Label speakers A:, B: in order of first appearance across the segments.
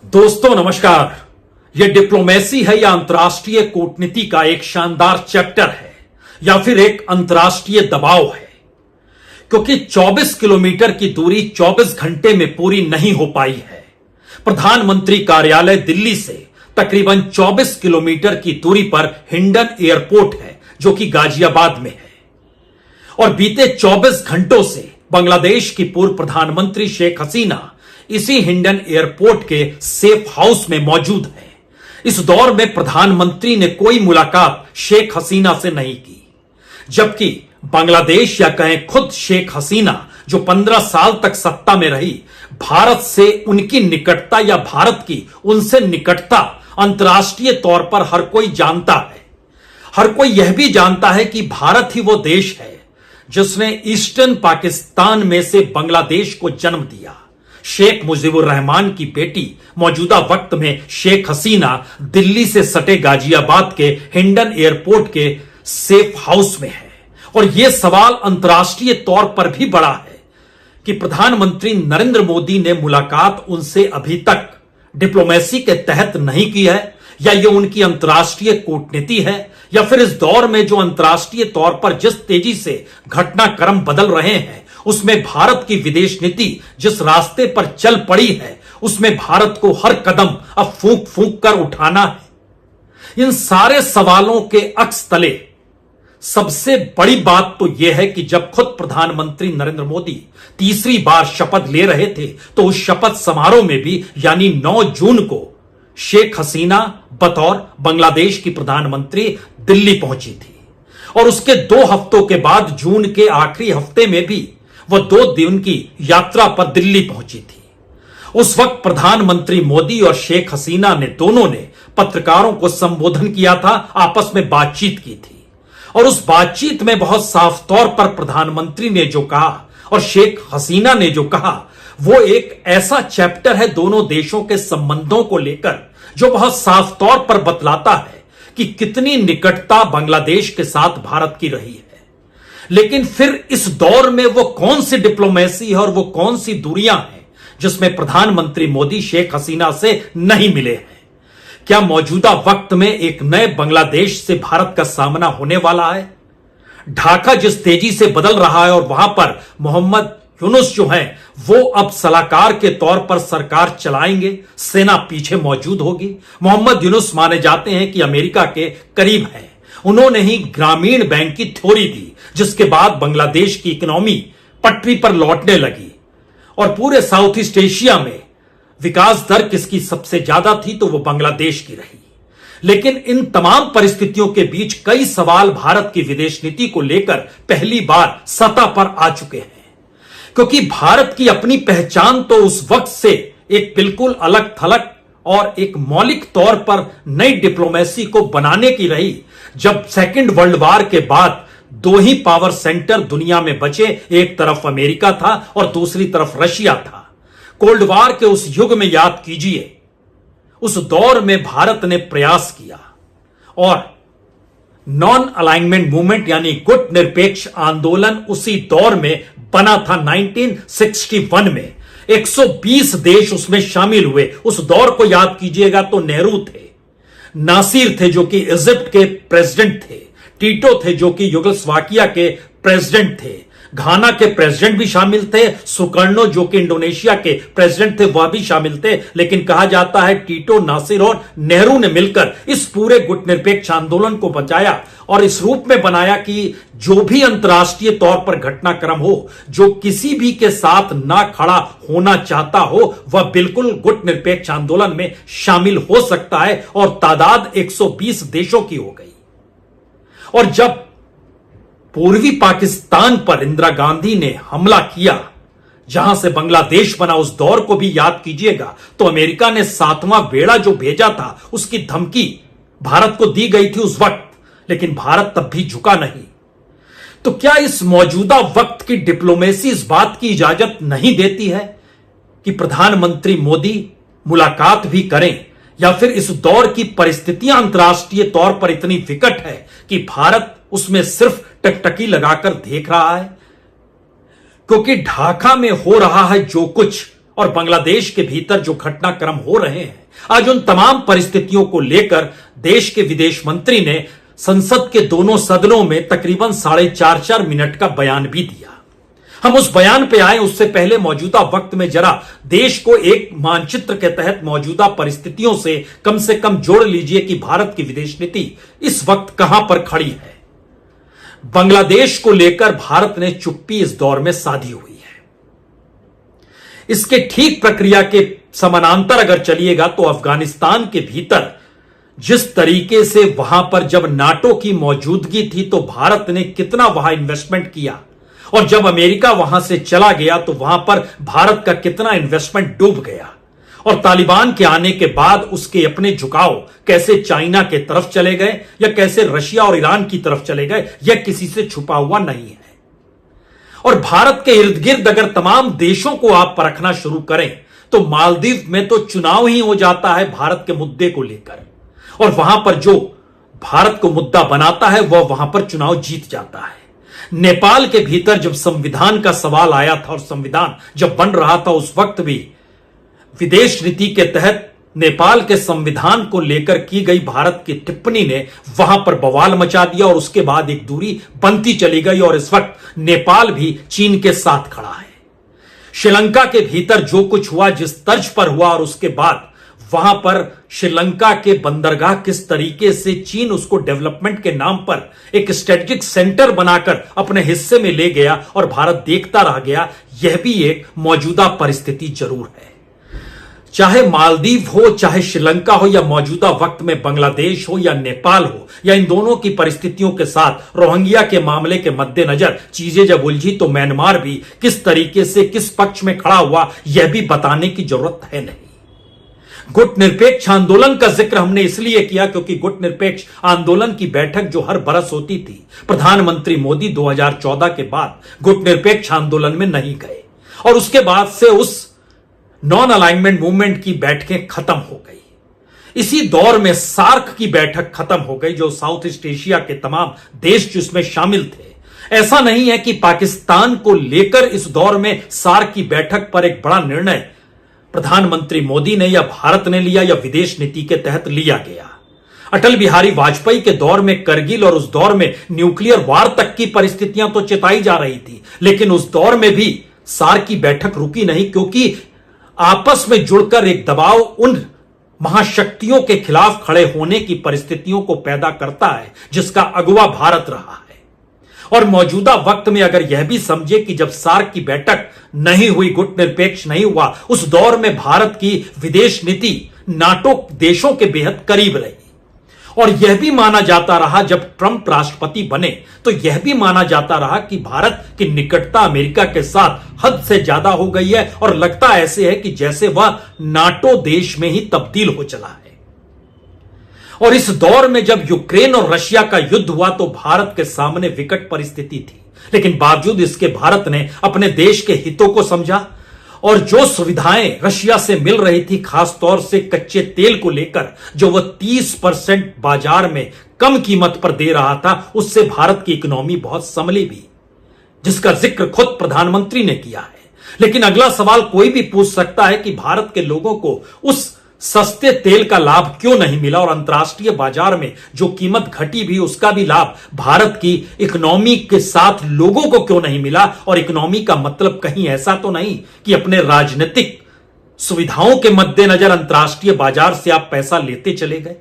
A: दोस्तों नमस्कार। यह डिप्लोमेसी है या अंतर्राष्ट्रीय कूटनीति का एक शानदार चैप्टर है या फिर एक अंतर्राष्ट्रीय दबाव है, क्योंकि 24 किलोमीटर की दूरी 24 घंटे में पूरी नहीं हो पाई है। प्रधानमंत्री कार्यालय दिल्ली से तकरीबन 24 किलोमीटर की दूरी पर हिंडन एयरपोर्ट है, जो कि गाजियाबाद में है। और बीते 24 घंटों से बांग्लादेश की पूर्व प्रधानमंत्री शेख हसीना इसी हिंडन एयरपोर्ट के सेफ हाउस में मौजूद है। इस दौर में प्रधानमंत्री ने कोई मुलाकात शेख हसीना से नहीं की, जबकि बांग्लादेश या कहें खुद शेख हसीना, जो 15 साल तक सत्ता में रही, भारत से उनकी निकटता या भारत की उनसे निकटता अंतर्राष्ट्रीय तौर पर हर कोई जानता है। हर कोई यह भी जानता है कि भारत ही वो देश है जिसने ईस्टर्न पाकिस्तान में से बांग्लादेश को जन्म दिया। शेख मुजीबुर रहमान की बेटी मौजूदा वक्त में शेख हसीना दिल्ली से सटे गाजियाबाद के हिंडन एयरपोर्ट के सेफ हाउस में है। और यह सवाल अंतर्राष्ट्रीय तौर पर भी बड़ा है कि प्रधानमंत्री नरेंद्र मोदी ने मुलाकात उनसे अभी तक डिप्लोमेसी के तहत नहीं की है, या यह उनकी अंतर्राष्ट्रीय कूटनीति है, या फिर इस दौर में जो अंतर्राष्ट्रीय तौर पर जिस तेजी से घटनाक्रम बदल रहे हैं, उसमें भारत की विदेश नीति जिस रास्ते पर चल पड़ी है, उसमें भारत को हर कदम अब फूंक फूंक कर उठाना है। इन सारे सवालों के अक्स तले सबसे बड़ी बात तो यह है कि जब खुद प्रधानमंत्री नरेंद्र मोदी तीसरी बार शपथ ले रहे थे, तो उस शपथ समारोह में भी यानी 9 जून को शेख हसीना बतौर बांग्लादेश की प्रधानमंत्री दिल्ली पहुंची थी। और उसके 2 हफ्तों के बाद जून के आखिरी हफ्ते में भी वह 2 दिन की यात्रा पर दिल्ली पहुंची थी। उस वक्त प्रधानमंत्री मोदी और शेख हसीना ने दोनों ने पत्रकारों को संबोधन किया था, आपस में बातचीत की थी। और उस बातचीत में बहुत साफ तौर पर प्रधानमंत्री ने जो कहा और शेख हसीना ने जो कहा, वो एक ऐसा चैप्टर है दोनों देशों के संबंधों को लेकर जो बहुत साफ तौर पर बतलाता है कि कितनी निकटता बांग्लादेश के साथ भारत की रही है। लेकिन फिर इस दौर में वो कौन सी डिप्लोमेसी है और वो कौन सी दूरियां हैं जिसमें प्रधानमंत्री मोदी शेख हसीना से नहीं मिले हैं? क्या मौजूदा वक्त में एक नए बांग्लादेश से भारत का सामना होने वाला है? ढाका जिस तेजी से बदल रहा है और वहां पर मोहम्मद यूनुस जो है वो अब सलाहकार के तौर पर सरकार चलाएंगे, सेना पीछे मौजूद होगी। मोहम्मद यूनुस माने जाते हैं कि अमेरिका के करीब हैं। उन्होंने ही ग्रामीण बैंक की थ्योरी दी, जिसके बाद बांग्लादेश की इकोनॉमी पटरी पर लौटने लगी। और पूरे साउथ ईस्ट एशिया में विकास दर किसकी सबसे ज्यादा थी, तो वो बांग्लादेश की रही। लेकिन इन तमाम परिस्थितियों के बीच कई सवाल भारत की विदेश नीति को लेकर पहली बार सतह पर आ चुके हैं, क्योंकि भारत की अपनी पहचान तो उस वक्त से एक बिल्कुल अलग थलग और एक मौलिक तौर पर नई डिप्लोमेसी को बनाने की रही, जब सेकेंड वर्ल्ड वॉर के बाद 2 ही पावर सेंटर दुनिया में बचे, एक तरफ अमेरिका था और दूसरी तरफ रशिया था। कोल्ड वॉर के उस युग में याद कीजिए, उस दौर में भारत ने प्रयास किया और नॉन अलाइनमेंट मूवमेंट यानी गुट निरपेक्ष आंदोलन उसी दौर में बना था। 1961 में 120 देश उसमें शामिल हुए। उस दौर को याद कीजिएगा तो नेहरू थे, नासिर थे जो कि इजिप्ट के प्रेसिडेंट थे, टीटो थे जो कि युगोस्लाविया के प्रेसिडेंट थे, घाना के प्रेसिडेंट भी शामिल थे, सुकर्णो जो कि इंडोनेशिया के प्रेसिडेंट थे वह भी शामिल थे। लेकिन कहा जाता है टीटो, नासिर और नेहरू ने मिलकर इस पूरे गुटनिरपेक्ष आंदोलन को बचाया और इस रूप में बनाया कि जो भी अंतर्राष्ट्रीय तौर पर घटनाक्रम हो, जो किसी भी के साथ ना खड़ा होना चाहता हो, वह बिल्कुल गुटनिरपेक्ष आंदोलन में शामिल हो सकता है। और तादाद 120 देशों की हो गई। और जब पूर्वी पाकिस्तान पर इंदिरा गांधी ने हमला किया, जहां से बांग्लादेश बना, उस दौर को भी याद कीजिएगा, तो अमेरिका ने 7वां बेड़ा जो भेजा था, उसकी धमकी भारत को दी गई थी उस वक्त, लेकिन भारत तब भी झुका नहीं। तो क्या इस मौजूदा वक्त की डिप्लोमेसी इस बात की इजाजत नहीं देती है कि प्रधानमंत्री मोदी मुलाकात भी करें, या फिर इस दौर की परिस्थितियां अंतर्राष्ट्रीय तौर पर इतनी विकट है कि भारत उसमें सिर्फ टकटकी लगाकर देख रहा है? क्योंकि ढाका में हो रहा है जो कुछ, और बांग्लादेश के भीतर जो घटनाक्रम हो रहे हैं, आज उन तमाम परिस्थितियों को लेकर देश के विदेश मंत्री ने संसद के दोनों सदनों में तकरीबन 4.5 मिनट का बयान भी दिया। हम उस बयान पे आए, उससे पहले मौजूदा वक्त में जरा देश को एक मानचित्र के तहत मौजूदा परिस्थितियों से कम जोड़ लीजिए कि भारत की विदेश नीति इस वक्त कहां पर खड़ी है। बांग्लादेश को लेकर भारत ने चुप्पी इस दौर में साधी हुई है। इसके ठीक प्रक्रिया के समानांतर अगर चलिएगा तो अफगानिस्तान के भीतर जिस तरीके से वहां पर जब नाटो की मौजूदगी थी तो भारत ने कितना वहां इन्वेस्टमेंट किया, और जब अमेरिका वहां से चला गया तो वहां पर भारत का कितना इन्वेस्टमेंट डूब गया, और तालिबान के आने के बाद उसके अपने झुकाव कैसे चाइना के तरफ चले गए या कैसे रशिया और ईरान की तरफ चले गए, यह किसी से छुपा हुआ नहीं है। और भारत के इर्द गिर्द अगर तमाम देशों को आप परखना शुरू करें तो मालदीव में तो चुनाव ही हो जाता है भारत के मुद्दे को लेकर, और वहां पर जो भारत को मुद्दा बनाता है वह वहां पर चुनाव जीत जाता है। नेपाल के भीतर जब संविधान का सवाल आया था और संविधान जब बन रहा था उस वक्त भी विदेश नीति के तहत नेपाल के संविधान को लेकर की गई भारत की टिप्पणी ने वहां पर बवाल मचा दिया, और उसके बाद एक दूरी बनती चली गई, और इस वक्त नेपाल भी चीन के साथ खड़ा है। श्रीलंका के भीतर जो कुछ हुआ, जिस तर्ज पर हुआ, और उसके बाद वहां पर श्रीलंका के बंदरगाह किस तरीके से चीन उसको डेवलपमेंट के नाम पर एक स्ट्रेटेजिक सेंटर बनाकर अपने हिस्से में ले गया और भारत देखता रह गया, यह भी एक मौजूदा परिस्थिति जरूर है। चाहे मालदीव हो, चाहे श्रीलंका हो, या मौजूदा वक्त में बांग्लादेश हो या नेपाल हो, या इन दोनों की परिस्थितियों के साथ रोहिंग्या के मामले के मद्देनजर चीजें जब उलझी तो म्यांमार भी किस तरीके से किस पक्ष में खड़ा हुआ, यह भी बताने की जरूरत है नहीं। गुट निरपेक्ष आंदोलन का जिक्र हमने इसलिए किया क्योंकि गुट निरपेक्ष आंदोलन की बैठक जो हर बरस होती थी, प्रधानमंत्री मोदी 2014 के बाद गुट निरपेक्ष आंदोलन में नहीं गए, और उसके बाद से उस नॉन अलाइनमेंट मूवमेंट की बैठकें खत्म हो गई। इसी दौर में सार्क की बैठक खत्म हो गई, जो साउथ ईस्ट एशिया के तमाम देश जिसमें शामिल थे। ऐसा नहीं है कि पाकिस्तान को लेकर इस दौर में सार्क की बैठक पर एक बड़ा निर्णय प्रधानमंत्री मोदी ने या भारत ने लिया या विदेश नीति के तहत लिया गया। अटल बिहारी वाजपेयी के दौर में करगिल और उस दौर में न्यूक्लियर वार तक की परिस्थितियां तो चिताई जा रही थी, लेकिन उस दौर में भी सार्क की बैठक रुकी नहीं, क्योंकि आपस में जुड़कर एक दबाव उन महाशक्तियों के खिलाफ खड़े होने की परिस्थितियों को पैदा करता है जिसका अगुवा भारत रहा है। और मौजूदा वक्त में अगर यह भी समझे कि जब सार्क की बैठक नहीं हुई, गुट निरपेक्ष नहीं हुआ, उस दौर में भारत की विदेश नीति नाटो देशों के बेहद करीब रही, और यह भी माना जाता रहा जब ट्रंप राष्ट्रपति बने तो यह भी माना जाता रहा कि भारत की निकटता अमेरिका के साथ हद से ज्यादा हो गई है, और लगता ऐसे है कि जैसे वह नाटो देश में ही तब्दील हो चला है। और इस दौर में जब यूक्रेन और रशिया का युद्ध हुआ तो भारत के सामने विकट परिस्थिति थी, लेकिन बावजूद इसके भारत ने अपने देश के हितों को समझा, और जो सुविधाएं रशिया से मिल रही थी, खास तौर से कच्चे तेल को लेकर जो वह 30% बाजार में कम कीमत पर दे रहा था, उससे भारत की इकोनॉमी बहुत संभली भी, जिसका जिक्र खुद प्रधानमंत्री ने किया है। लेकिन अगला सवाल कोई भी पूछ सकता है कि भारत के लोगों को उस सस्ते तेल का लाभ क्यों नहीं मिला, और अंतर्राष्ट्रीय बाजार में जो कीमत घटी भी उसका भी लाभ भारत की इकोनॉमी के साथ लोगों को क्यों नहीं मिला। और इकोनॉमी का मतलब कहीं ऐसा तो नहीं कि अपने राजनीतिक सुविधाओं के मद्देनजर अंतर्राष्ट्रीय बाजार से आप पैसा लेते चले गए।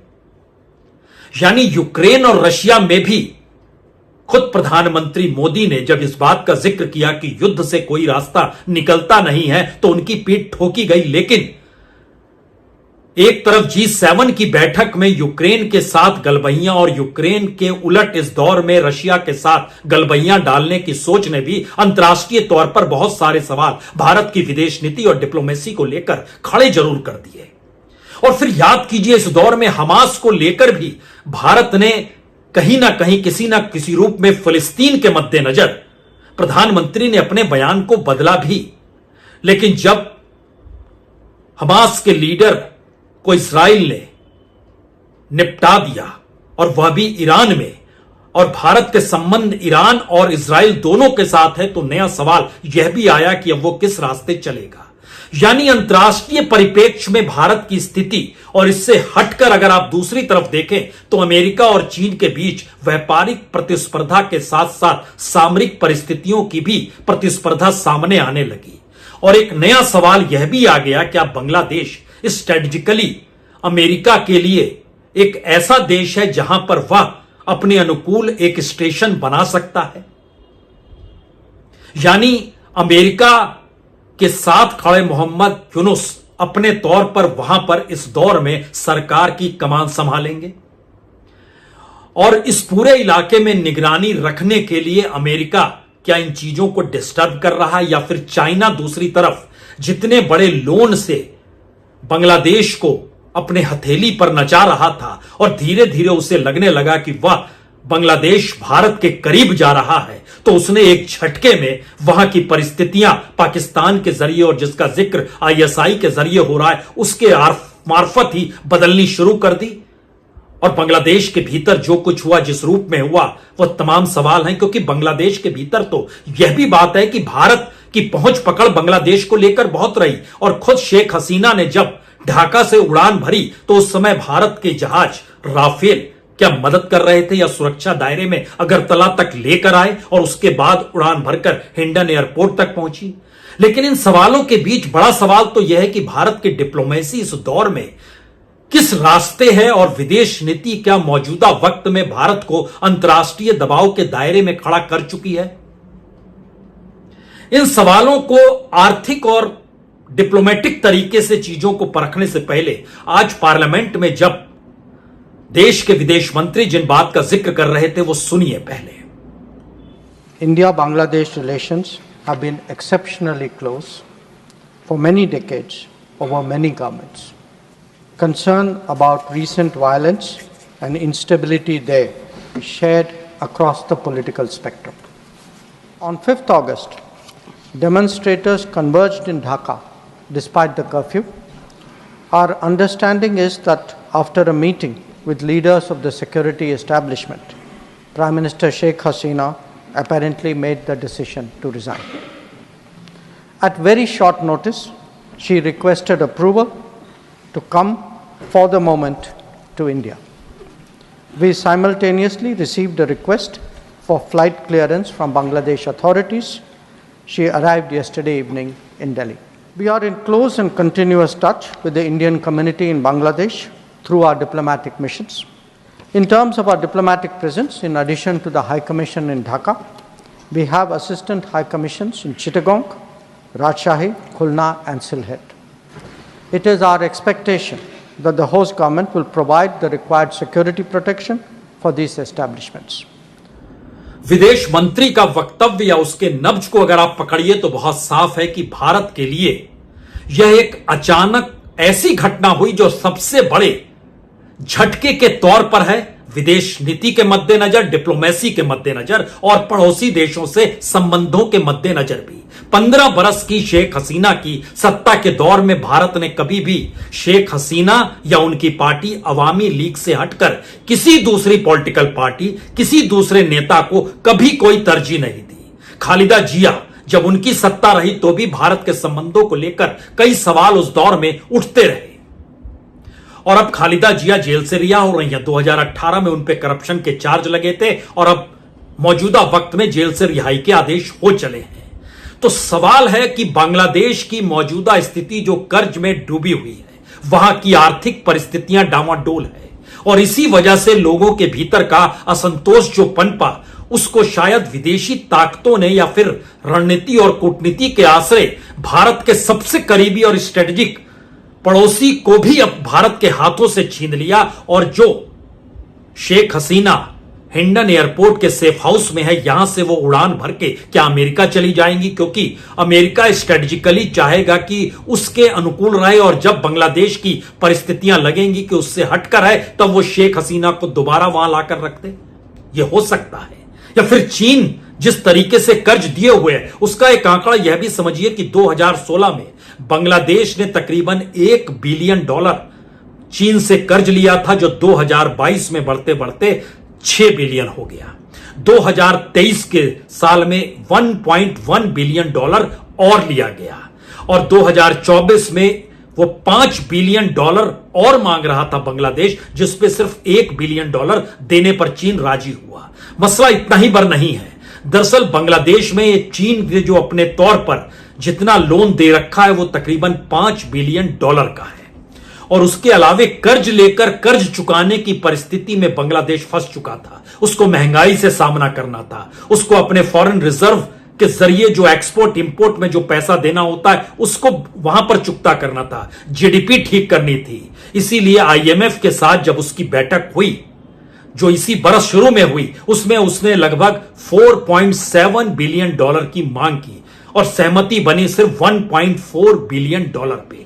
A: यानी यूक्रेन और रशिया में भी खुद प्रधानमंत्री मोदी ने जब इस बात का जिक्र किया कि युद्ध से कोई रास्ता निकलता नहीं है तो उनकी पीठ ठोकी गई, लेकिन एक तरफ G7 की बैठक में यूक्रेन के साथ गलबहियां और यूक्रेन के उलट इस दौर में रशिया के साथ गलबहियां डालने की सोच ने भी अंतर्राष्ट्रीय तौर पर बहुत सारे सवाल भारत की विदेश नीति और डिप्लोमेसी को लेकर खड़े जरूर कर दिए। और फिर याद कीजिए, इस दौर में हमास को लेकर भी भारत ने कहीं ना कहीं किसी ना किसी रूप में फिलिस्तीन के मद्देनजर प्रधानमंत्री ने अपने बयान को बदला भी, लेकिन जब हमास के लीडर को इस्राइल ने निपटा दिया और वह भी ईरान में, और भारत के संबंध ईरान और इस्राइल दोनों के साथ है, तो नया सवाल यह भी आया कि अब वो किस रास्ते चलेगा। यानी अंतरराष्ट्रीय परिप्रेक्ष्य में भारत की स्थिति और इससे हटकर अगर आप दूसरी तरफ देखें तो अमेरिका और चीन के बीच व्यापारिक प्रतिस्पर्धा के साथ साथ सामरिक परिस्थितियों की भी प्रतिस्पर्धा सामने आने लगी। और एक नया सवाल यह भी आ गया कि अब बांग्लादेश स्ट्रेटेजिकली अमेरिका के लिए एक ऐसा देश है जहां पर वह अपने अनुकूल एक स्टेशन बना सकता है। यानी अमेरिका के साथ खड़े मोहम्मद यूनुस अपने तौर पर वहां पर इस दौर में सरकार की कमान संभालेंगे और इस पूरे इलाके में निगरानी रखने के लिए अमेरिका क्या इन चीजों को डिस्टर्ब कर रहा है, या फिर चाइना दूसरी तरफ जितने बड़े लोन से बांग्लादेश को अपने हथेली पर नचा रहा था और धीरे धीरे उसे लगने लगा कि वह बांग्लादेश भारत के करीब जा रहा है, तो उसने एक झटके में वहां की परिस्थितियां पाकिस्तान के जरिए और जिसका जिक्र आईएसआई के जरिए हो रहा है उसके मार्फत ही बदलनी शुरू कर दी। और बांग्लादेश के भीतर जो कुछ हुआ, जिस रूप में हुआ, वह तमाम सवाल हैं, क्योंकि बांग्लादेश के भीतर तो यह भी बात है कि भारत की पहुंच पकड़ बांग्लादेश को लेकर बहुत रही। और खुद शेख हसीना ने जब ढाका से उड़ान भरी तो उस समय भारत के जहाज राफेल क्या मदद कर रहे थे या सुरक्षा दायरे में अगरतला तक लेकर आए और उसके बाद उड़ान भरकर हिंडन एयरपोर्ट तक पहुंची। लेकिन इन सवालों के बीच बड़ा सवाल तो यह है कि भारत की डिप्लोमेसी इस दौर में किस रास्ते है और विदेश नीति क्या मौजूदा वक्त में भारत को अंतरराष्ट्रीय दबाव के दायरे में खड़ा कर चुकी है। इन सवालों को आर्थिक और डिप्लोमेटिक तरीके से चीजों को परखने से पहले आज पार्लियामेंट में जब देश के विदेश मंत्री जिन बात का जिक्र कर रहे थे वो सुनिए पहले।
B: India Bangladesh relations have been exceptionally close for many decades over many governments. Concern about recent violence and instability there is shared across the political spectrum. On 5th August, demonstrators converged in Dhaka despite the curfew. Our understanding is that after a meeting with leaders of the security establishment, Prime Minister Sheikh Hasina apparently made the decision to resign. At very short notice, she requested approval to come for the moment to India. We simultaneously received a request for flight clearance from Bangladesh authorities. She arrived yesterday evening in Delhi. We are in close and continuous touch with the Indian community in Bangladesh through our diplomatic missions. In terms of our diplomatic presence, in addition to the High Commission in Dhaka, we have Assistant High Commissions in Chittagong, Rajshahi, Khulna and Sylhet. It is our expectation that the host government will provide the required security protection for these establishments.
A: विदेश मंत्री का वक्तव्य या उसके नब्ज को अगर आप पकड़िए तो बहुत साफ है कि भारत के लिए यह एक अचानक ऐसी घटना हुई जो सबसे बड़े झटके के तौर पर है, विदेश नीति के मद्देनजर, डिप्लोमेसी के मद्देनजर और पड़ोसी देशों से संबंधों के मद्देनजर भी। 15 बरस की शेख हसीना की सत्ता के दौर में भारत ने कभी भी शेख हसीना या उनकी पार्टी अवामी लीग से हटकर किसी दूसरी पॉलिटिकल पार्टी, किसी दूसरे नेता को कभी कोई तरजीह नहीं दी। खालिदा जिया जब उनकी सत्ता रही तो भी भारत के संबंधों को लेकर कई सवाल उस दौर में उठते रहे और अब खालिदा जिया जेल से रिहा हो रही हैं। 2018 में उन पे करप्शन के चार्ज लगे थे और अब मौजूदा वक्त में जेल से रिहाई के आदेश हो चले हैं। तो सवाल है कि बांग्लादेश की मौजूदा स्थिति जो कर्ज में डूबी हुई है, वहां की आर्थिक परिस्थितियां डामाडोल है और इसी वजह से लोगों के भीतर का असंतोष जो पनपा उसको शायद विदेशी ताकतों ने या फिर रणनीति और कूटनीति के आश्रय भारत के सबसे करीबी और स्ट्रेटेजिक पड़ोसी को भी अब भारत के हाथों से छीन लिया। और जो शेख हसीना हिंडन एयरपोर्ट के सेफ हाउस में है, यहां से वो उड़ान भर के क्या अमेरिका चली जाएंगी, क्योंकि अमेरिका स्ट्रेटेजिकली चाहेगा कि उसके अनुकूल रहे और जब बांग्लादेश की परिस्थितियां लगेंगी कि उससे हटकर है तब वो शेख हसीना को दोबारा वहां लाकर रख दे। ये हो सकता है। या फिर चीन जिस तरीके से कर्ज दिए हुए है उसका एक आंकड़ा यह भी समझिए कि 2016 में बांग्लादेश ने तकरीबन $1 बिलियन चीन से कर्ज लिया था, जो 2022 में बढ़ते बढ़ते 6 बिलियन हो गया। 2023 के साल में $1.1 बिलियन और लिया गया और 2024 में वो $5 बिलियन और मांग रहा था बांग्लादेश, जिसपे सिर्फ $1 बिलियन देने पर चीन राजी हुआ। मसला इतना ही भर नहीं है। दरअसल बांग्लादेश में ये चीन ने जो अपने तौर पर जितना लोन दे रखा है वो तकरीबन $5 बिलियन का है, और उसके अलावे कर्ज लेकर कर्ज चुकाने की परिस्थिति में बांग्लादेश फंस चुका था। उसको महंगाई से सामना करना था, उसको अपने फॉरेन रिजर्व के जरिए जो एक्सपोर्ट इंपोर्ट में जो पैसा देना होता है उसको वहां पर चुकता करना था, जीडीपी ठीक करनी थी। इसीलिए आईएमएफ के साथ जब उसकी बैठक हुई जो इसी बरस शुरू में हुई, उसमें उसने लगभग $4.7 बिलियन की मांग की और सहमति बनी सिर्फ $1.4 बिलियन पे।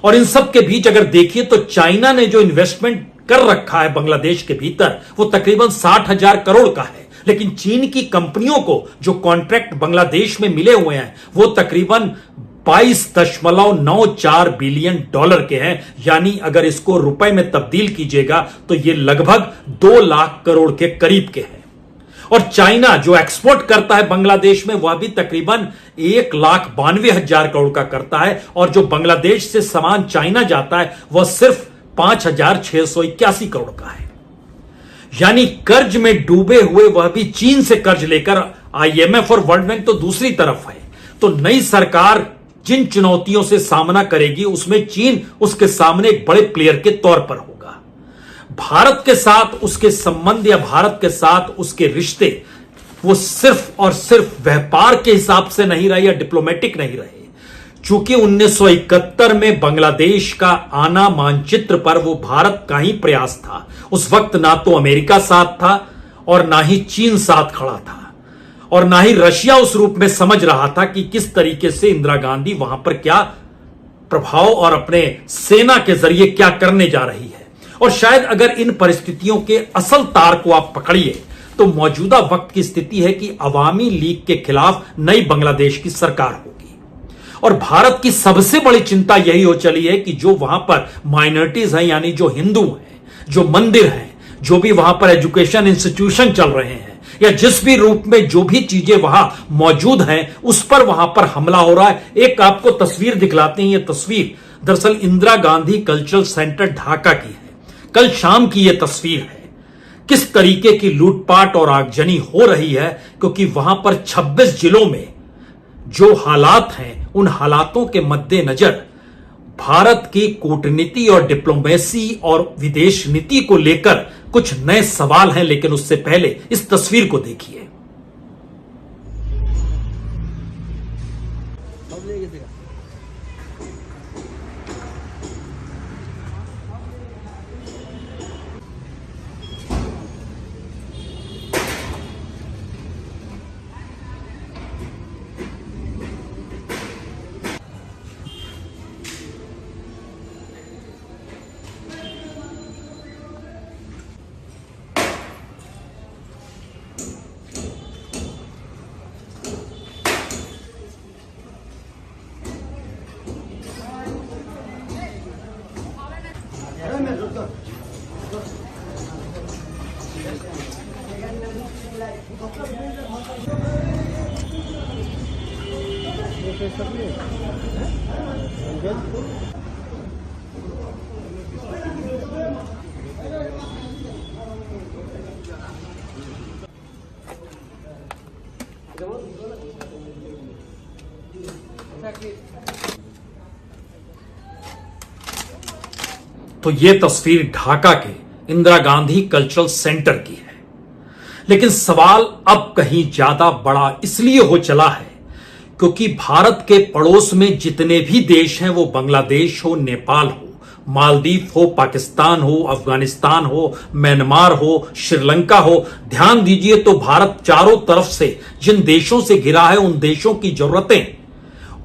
A: और इन सब के बीच अगर देखिए तो चाइना ने जो इन्वेस्टमेंट कर रखा है बांग्लादेश के भीतर वो तकरीबन 60,000 करोड़ का है, लेकिन चीन की कंपनियों को जो कॉन्ट्रैक्ट बांग्लादेश में मिले हुए हैं वो तकरीबन 22.94 बिलियन के हैं। यानी अगर इसको रुपए में तब्दील कीजिएगा तो ये लगभग 2 लाख करोड़ के करीब के हैं। और चाइना जो एक्सपोर्ट करता है बांग्लादेश में वह भी तकरीबन 1,92,000 करोड़ का करता है, और जो बांग्लादेश से सामान चाइना जाता है वह सिर्फ 5,681 करोड़ का है। यानी कर्ज में डूबे हुए वह भी चीन से कर्ज लेकर, आईएमएफ और वर्ल्ड बैंक तो दूसरी तरफ है। तो नई सरकार जिन चुनौतियों से सामना करेगी उसमें चीन उसके सामने एक बड़े प्लेयर के तौर पर होगा। भारत के साथ उसके संबंध या भारत के साथ उसके रिश्ते वो सिर्फ और सिर्फ व्यापार के हिसाब से नहीं रहे या डिप्लोमेटिक नहीं रहे। चूंकि 1971 में बांग्लादेश का आना मानचित्र पर वो भारत का ही प्रयास था। उस वक्त ना तो अमेरिका साथ था और ना ही चीन साथ खड़ा था, और ना ही रशिया उस रूप में समझ रहा था कि किस तरीके से इंदिरा गांधी वहां पर क्या प्रभाव और अपने सेना के जरिए क्या करने जा रही है। और शायद अगर इन परिस्थितियों के असल तार को आप पकड़िए तो मौजूदा वक्त की स्थिति है कि अवामी लीग के खिलाफ नई बांग्लादेश की सरकार होगी। और भारत की सबसे बड़ी चिंता यही हो चली है कि जो वहां पर माइनॉरिटीज हैं, यानी जो हिंदू हैं, जो मंदिर हैं, जो भी वहां पर एजुकेशन इंस्टीट्यूशन चल रहे हैं, या जिस भी रूप में जो भी चीजें वहां मौजूद हैं उस पर वहां पर हमला हो रहा है। एक आपको तस्वीर दिखलाते हैं। यह तस्वीर दरअसल इंदिरा गांधी कल्चरल सेंटर ढाका की है। कल शाम की यह तस्वीर है। किस तरीके की लूटपाट और आगजनी हो रही है, क्योंकि वहां पर 26 जिलों में जो हालात हैं उन हालातों के मद्देनजर भारत की कूटनीति और डिप्लोमेसी और विदेश नीति को लेकर कुछ नए सवाल हैं। लेकिन उससे पहले इस तस्वीर को देखिए। तो यह तस्वीर ढाका के इंदिरा गांधी कल्चरल सेंटर की है। लेकिन सवाल अब कहीं ज्यादा बड़ा इसलिए हो चला है क्योंकि भारत के पड़ोस में जितने भी देश हैं, वो बांग्लादेश हो, नेपाल हो, मालदीव हो, पाकिस्तान हो, अफगानिस्तान हो, म्यांमार हो, श्रीलंका हो, ध्यान दीजिए तो भारत चारों तरफ से जिन देशों से घिरा है उन देशों की जरूरतें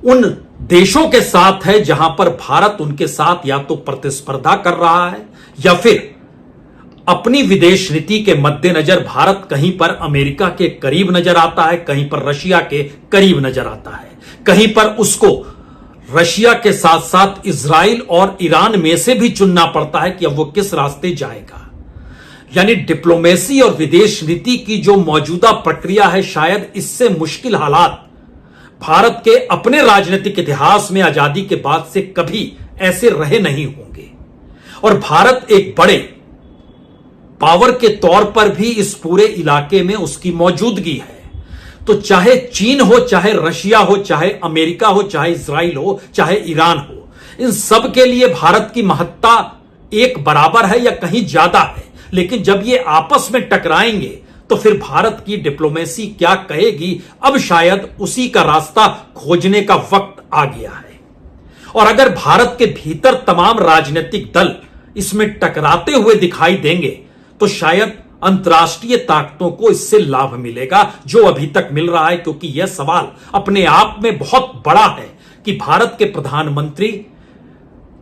A: उन देशों के साथ है जहां पर भारत उनके साथ या तो प्रतिस्पर्धा कर रहा है या फिर अपनी विदेश नीति के मद्देनजर भारत कहीं पर अमेरिका के करीब नजर आता है, कहीं पर रशिया के करीब नजर आता है, कहीं पर उसको रशिया के साथ साथ इजराइल और ईरान में से भी चुनना पड़ता है कि अब वो किस रास्ते जाएगा। यानी डिप्लोमेसी और विदेश नीति की जो मौजूदा प्रक्रिया है, शायद इससे मुश्किल हालात भारत के अपने राजनीतिक इतिहास में आजादी के बाद से कभी ऐसे रहे नहीं होंगे। और भारत एक बड़े पावर के तौर पर भी इस पूरे इलाके में उसकी मौजूदगी है। तो चाहे चीन हो, चाहे रशिया हो, चाहे अमेरिका हो, चाहे इजराइल हो, चाहे ईरान हो, इन सब के लिए भारत की महत्ता एक बराबर है या कहीं ज्यादा है। लेकिन जब ये आपस में टकराएंगे तो फिर भारत की डिप्लोमेसी क्या कहेगी, अब शायद उसी का रास्ता खोजने का वक्त आ गया है। और अगर भारत के भीतर तमाम राजनीतिक दल इसमें टकराते हुए दिखाई देंगे तो शायद अंतर्राष्ट्रीय ताकतों को इससे लाभ मिलेगा, जो अभी तक मिल रहा है। क्योंकि यह सवाल अपने आप में बहुत बड़ा है कि भारत के प्रधानमंत्री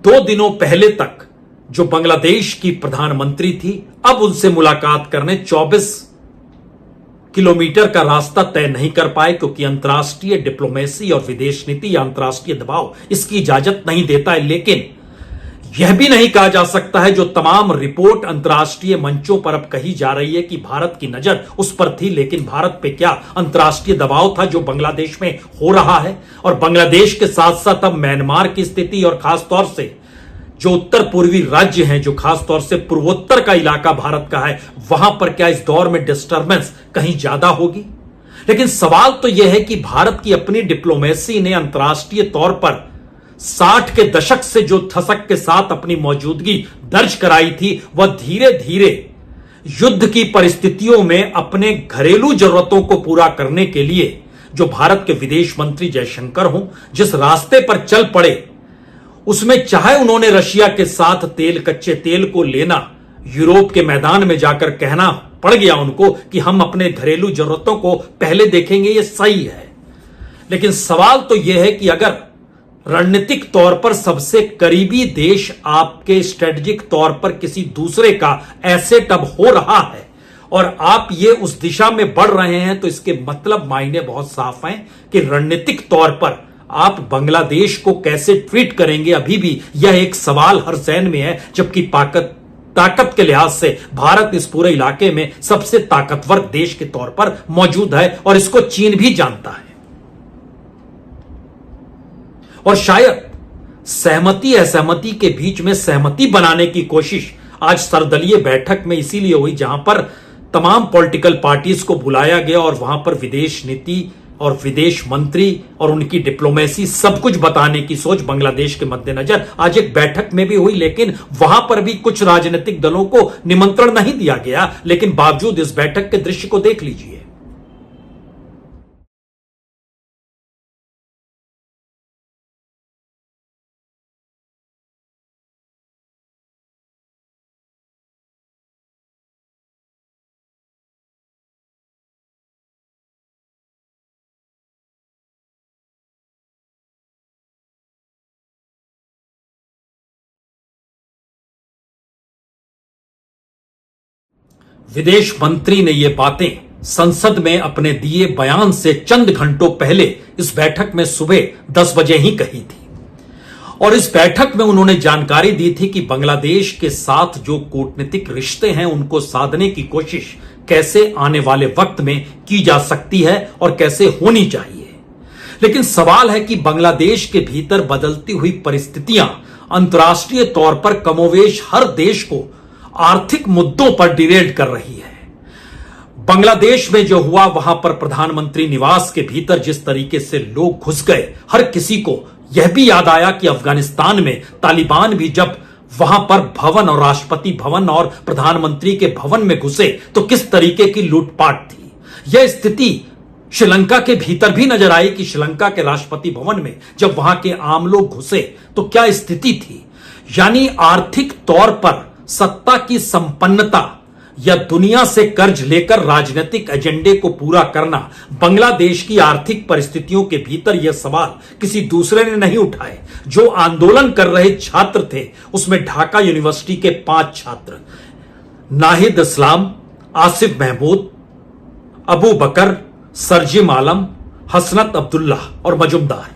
A: 2 दिनों पहले तक जो बांग्लादेश की प्रधानमंत्री थी, अब उनसे मुलाकात करने 24 किलोमीटर का रास्ता तय नहीं कर पाए, क्योंकि अंतर्राष्ट्रीय डिप्लोमेसी और विदेश नीति या अंतर्राष्ट्रीय दबाव इसकी इजाजत नहीं देता है। लेकिन यह भी नहीं कहा जा सकता है, जो तमाम रिपोर्ट अंतर्राष्ट्रीय मंचों पर अब कही जा रही है कि भारत की नजर उस पर थी, लेकिन भारत पे क्या अंतर्राष्ट्रीय दबाव था जो बांग्लादेश में हो रहा है। और बांग्लादेश के साथ साथ अब म्यांमार की स्थिति और खासतौर से जो उत्तर पूर्वी राज्य हैं, जो खासतौर से पूर्वोत्तर का इलाका भारत का है, वहां पर क्या इस दौर में डिस्टर्बेंस कहीं ज्यादा होगी। लेकिन सवाल तो यह है कि भारत की अपनी डिप्लोमेसी ने अंतर्राष्ट्रीय तौर पर 60 के दशक से जो ठसक के साथ अपनी मौजूदगी दर्ज कराई थी, वह धीरे धीरे युद्ध की परिस्थितियों में अपने घरेलू जरूरतों को पूरा करने के लिए जो भारत के विदेश मंत्री जयशंकर हों, जिस रास्ते पर चल पड़े, उसमें चाहे उन्होंने रशिया के साथ कच्चे तेल को लेना, यूरोप के मैदान में जाकर कहना पड़ गया उनको कि हम अपने घरेलू जरूरतों को पहले देखेंगे, यह सही है। लेकिन सवाल तो यह है कि अगर रणनीतिक तौर पर सबसे करीबी देश आपके स्ट्रेटेजिक तौर पर किसी दूसरे का एसेट अब हो रहा है और आप ये उस दिशा में बढ़ रहे हैं, तो इसके मतलब मायने बहुत साफ हैं कि रणनीतिक तौर पर आप बांग्लादेश को कैसे ट्रीट करेंगे, अभी भी यह एक सवाल हर जहन में है। जबकि ताकत के लिहाज से भारत इस पूरे इलाके में सबसे ताकतवर देश के तौर पर मौजूद है और इसको चीन भी जानता है। और शायद सहमति असहमति के बीच में सहमति बनाने की कोशिश आज सर्वदलीय बैठक में इसीलिए हुई, जहां पर तमाम पॉलिटिकल पार्टीज को बुलाया गया और वहां पर विदेश नीति और विदेश मंत्री और उनकी डिप्लोमेसी सब कुछ बताने की सोच बांग्लादेश के मद्देनजर आज एक बैठक में भी हुई। लेकिन वहां पर भी कुछ राजनीतिक दलों को निमंत्रण नहीं दिया गया, लेकिन बावजूद इस बैठक के दृश्य को देख लीजिए। विदेश मंत्री ने ये बातें संसद में अपने दिए बयान से चंद घंटों पहले इस बैठक में सुबह 10 बजे ही कही थी। और इस बैठक में उन्होंने जानकारी दी थी कि बांग्लादेश के साथ जो कूटनीतिक रिश्ते हैं उनको साधने की कोशिश कैसे आने वाले वक्त में की जा सकती है और कैसे होनी चाहिए। लेकिन सवाल है कि बांग्लादेश के भीतर बदलती हुई परिस्थितियां अंतर्राष्ट्रीय तौर पर कमोवेश हर देश को आर्थिक मुद्दों पर डिरेल कर रही है। बांग्लादेश में जो हुआ, वहां पर प्रधानमंत्री निवास के भीतर जिस तरीके से लोग घुस गए, हर किसी को यह भी याद आया कि अफगानिस्तान में तालिबान भी जब वहां पर भवन और राष्ट्रपति भवन और प्रधानमंत्री के भवन में घुसे तो किस तरीके की लूटपाट थी। यह स्थिति श्रीलंका के भीतर भी नजर आई कि श्रीलंका के राष्ट्रपति भवन में जब वहां के आम लोग घुसे तो क्या स्थिति थी। यानी आर्थिक तौर पर सत्ता की संपन्नता या दुनिया से कर्ज लेकर राजनीतिक एजेंडे को पूरा करना, बांग्लादेश की आर्थिक परिस्थितियों के भीतर यह सवाल किसी दूसरे ने नहीं उठाए। जो आंदोलन कर रहे छात्र थे उसमें ढाका यूनिवर्सिटी के 5 छात्र नाहिद इस्लाम, आसिफ महमूद, अबू बकर, सरजिम आलम, हसनत अब्दुल्ला और मजुमदार,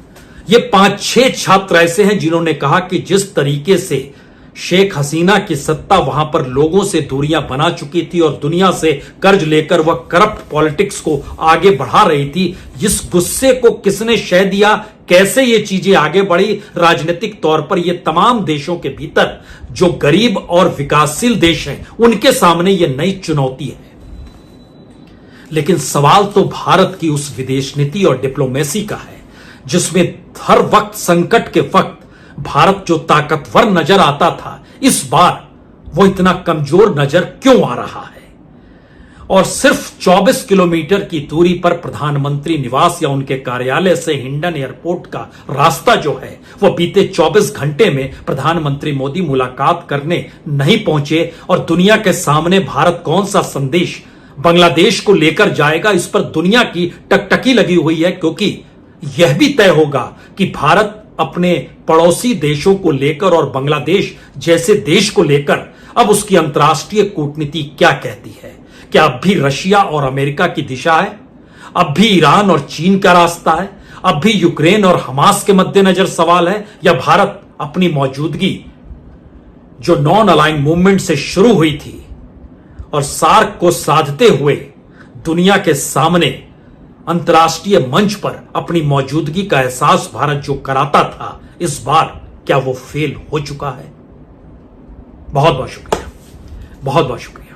A: ये 5-6 छात्र ऐसे हैं जिन्होंने कहा कि जिस तरीके से शेख हसीना की सत्ता वहां पर लोगों से दूरियां बना चुकी थी और दुनिया से कर्ज लेकर वह करप्ट पॉलिटिक्स को आगे बढ़ा रही थी। इस गुस्से को किसने शह दिया, कैसे ये चीजें आगे बढ़ी, राजनीतिक तौर पर ये तमाम देशों के भीतर जो गरीब और विकासशील देश हैं उनके सामने ये नई चुनौती है। लेकिन सवाल तो भारत की उस विदेश नीति और डिप्लोमेसी का है जिसमें हर वक्त संकट के वक्त भारत जो ताकतवर नजर आता था, इस बार वो इतना कमजोर नजर क्यों आ रहा है। और सिर्फ 24 किलोमीटर की दूरी पर प्रधानमंत्री निवास या उनके कार्यालय से हिंडन एयरपोर्ट का रास्ता जो है वो बीते 24 घंटे में प्रधानमंत्री मोदी मुलाकात करने नहीं पहुंचे। और दुनिया के सामने भारत कौन सा संदेश बांग्लादेश को लेकर जाएगा, इस पर दुनिया की टकटकी लगी हुई है, क्योंकि यह भी तय होगा कि भारत अपने पड़ोसी देशों को लेकर और बांग्लादेश जैसे देश को लेकर अब उसकी अंतर्राष्ट्रीय कूटनीति क्या कहती है। क्या अब भी रशिया और अमेरिका की दिशा है, अब भी ईरान और चीन का रास्ता है, अब भी यूक्रेन और हमास के मद्देनजर सवाल है, या भारत अपनी मौजूदगी जो नॉन अलाइन मूवमेंट से शुरू हुई थी और सार्क को साधते हुए दुनिया के सामने अंतर्राष्ट्रीय मंच पर अपनी मौजूदगी का एहसास भारत जो कराता था, इस बार क्या वो फेल हो चुका है। बहुत बहुत शुक्रिया, बहुत बहुत शुक्रिया।